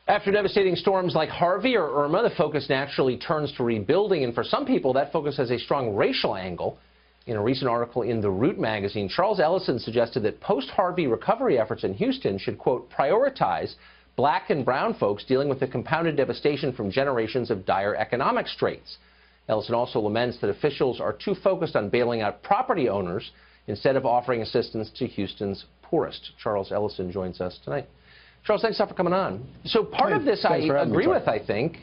After devastating storms like Harvey or Irma, the focus naturally turns to rebuilding, and for some people, that focus has a strong racial angle. In a recent article in The Root magazine, Charles Ellison suggested that post-Harvey recovery efforts in Houston should, quote, prioritize black and brown folks dealing with the compounded devastation from generations of dire economic straits. Ellison also laments that officials are too focused on bailing out property owners instead of offering assistance to Houston's poorest. Charles Ellison joins us tonight. Charles, thanks for coming on. So part of this I agree with, I think.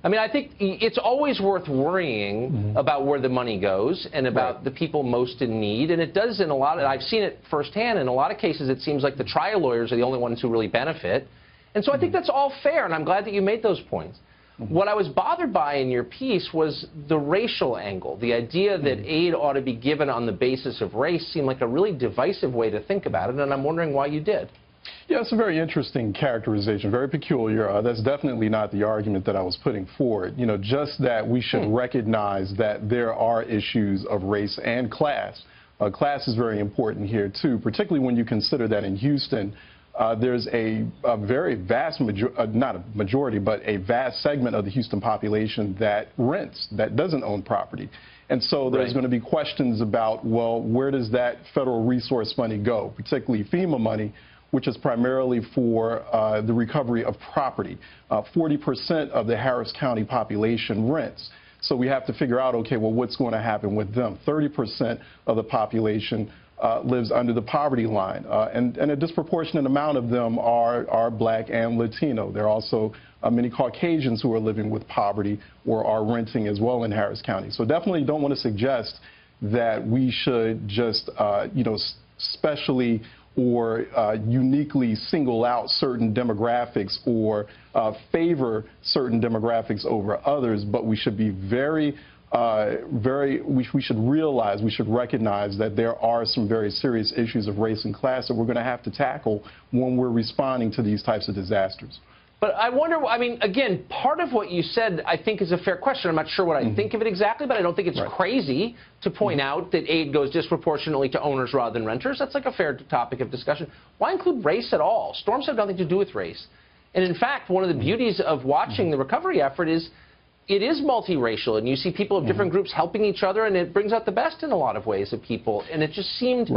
I mean, I think it's always worth worrying about where the money goes and about the people most in need. And it does in a lot of, I've seen it firsthand, in a lot of cases it seems like the trial lawyers are the only ones who really benefit. And so I think that's all fair, and I'm glad that you made those points. What I was bothered by in your piece was the racial angle. The idea that aid ought to be given on the basis of race seemed like a really divisive way to think about it, and I'm wondering why you did. Yeah, it's a very interesting characterization, very peculiar. That's definitely not the argument that I was putting forward. You know, just that we should recognize that there are issues of race and class. Class is very important here, too, particularly when you consider that in Houston, there's a very vast, not a majority, but a vast segment of the Houston population that rents, that doesn't own property. And so there's going to be questions about, well, where does that federal resource money go, particularly FEMA money, which is primarily for the recovery of property. 40% of the Harris County population rents. So we have to figure out, okay, well, what's going to happen with them? 30% of the population lives under the poverty line, and a disproportionate amount of them are black and Latino. There are also many Caucasians who are living with poverty or are renting as well in Harris County. So definitely don't want to suggest that we should just, you know, specially or uniquely single out certain demographics or favor certain demographics over others, but we should be we should realize, we should recognize that there are some very serious issues of race and class that we're going to have to tackle when we're responding to these types of disasters. But I wonder, I mean, again, part of what you said, I think, is a fair question. I'm not sure what I think of it exactly, but I don't think it's crazy to point out that aid goes disproportionately to owners rather than renters. That's like a fair topic of discussion. Why include race at all? Storms have nothing to do with race. And in fact, one of the beauties of watching the recovery effort is it is multiracial, and you see people of different groups helping each other, and it brings out the best in a lot of ways of people. And it just seemed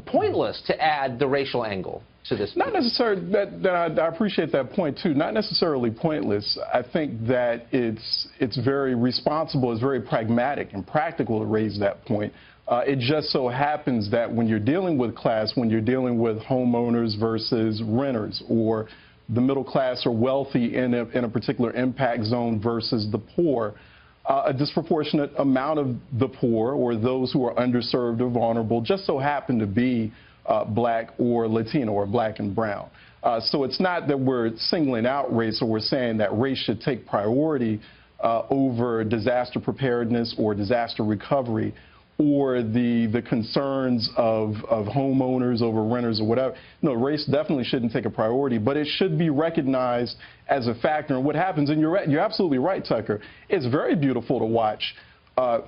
pointless to add the racial angle to this. Not necessarily. I appreciate that point too. Not necessarily pointless. I think that it's very responsible, it's very pragmatic and practical to raise that point. It just so happens that when you're dealing with class, when you're dealing with homeowners versus renters, or the middle class or wealthy in a particular impact zone versus the poor, a disproportionate amount of the poor or those who are underserved or vulnerable just so happen to be black or Latino or black and brown. So it's not that we're singling out race or we're saying that race should take priority over disaster preparedness or disaster recovery or the concerns of homeowners over renters or whatever. No, race definitely shouldn't take a priority, but it should be recognized as a factor. And what happens, and you're absolutely right, Tucker, it's very beautiful to watch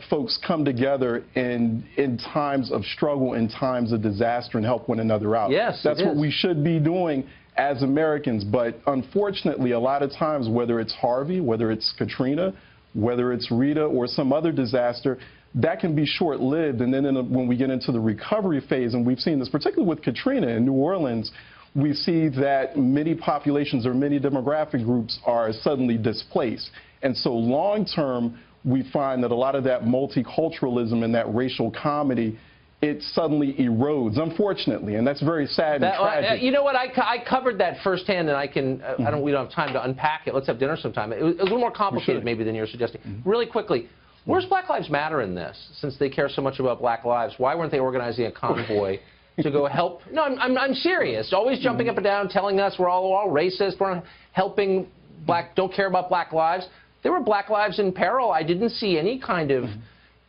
folks come together in times of struggle, in times of disaster, and help one another out. Yes, that's what we should be doing as Americans. But unfortunately, a lot of times, whether it's Harvey, whether it's Katrina, whether it's Rita or some other disaster, that can be short-lived. And then when we get into the recovery phase, and we've seen this particularly with Katrina in New Orleans, we see that many populations or many demographic groups are suddenly displaced. And so long-term, we find that a lot of that multiculturalism and that racial comedy, it suddenly erodes, unfortunately, and that's very sad and tragic. You know what? I covered that firsthand, and I can. We don't have time to unpack it. Let's have dinner sometime. It was a little more complicated, maybe, than you're suggesting. Really quickly, where's Black Lives Matter in this? Since they care so much about Black lives, why weren't they organizing a convoy to go help? No, I'm serious. Always jumping up and down, telling us we're all racist. We're not helping black. Don't care about Black lives. There were Black lives in peril. I didn't see any kind of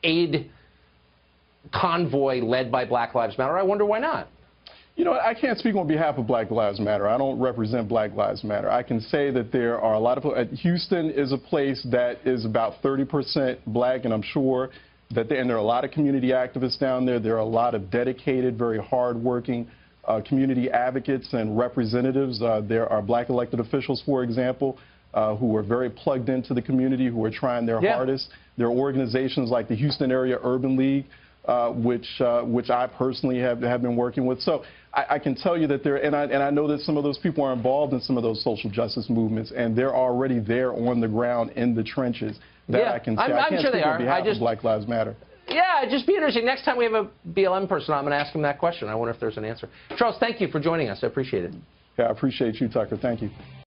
aid convoy led by Black Lives Matter. I wonder why not. You know, I can't speak on behalf of Black Lives Matter. I don't represent Black Lives Matter. I can say that there are a lot of Houston is a place that is about 30% black, and I'm sure that there are a lot of community activists down there. There are a lot of dedicated, very hardworking community advocates and representatives. There are black elected officials, for example, who are very plugged into the community, who are trying their hardest. There are organizations like the Houston Area Urban League, which I personally have been working with. So I can tell you that and I know that some of those people are involved in some of those social justice movements, and they're already there on the ground in the trenches. That I can say. I can't sure they speak are. on behalf of Black Lives Matter. Yeah, it'd just be interesting. Next time we have a BLM person, I'm going to ask him that question. I wonder if there's an answer. Charles, thank you for joining us. I appreciate it. Yeah, I appreciate you, Tucker. Thank you.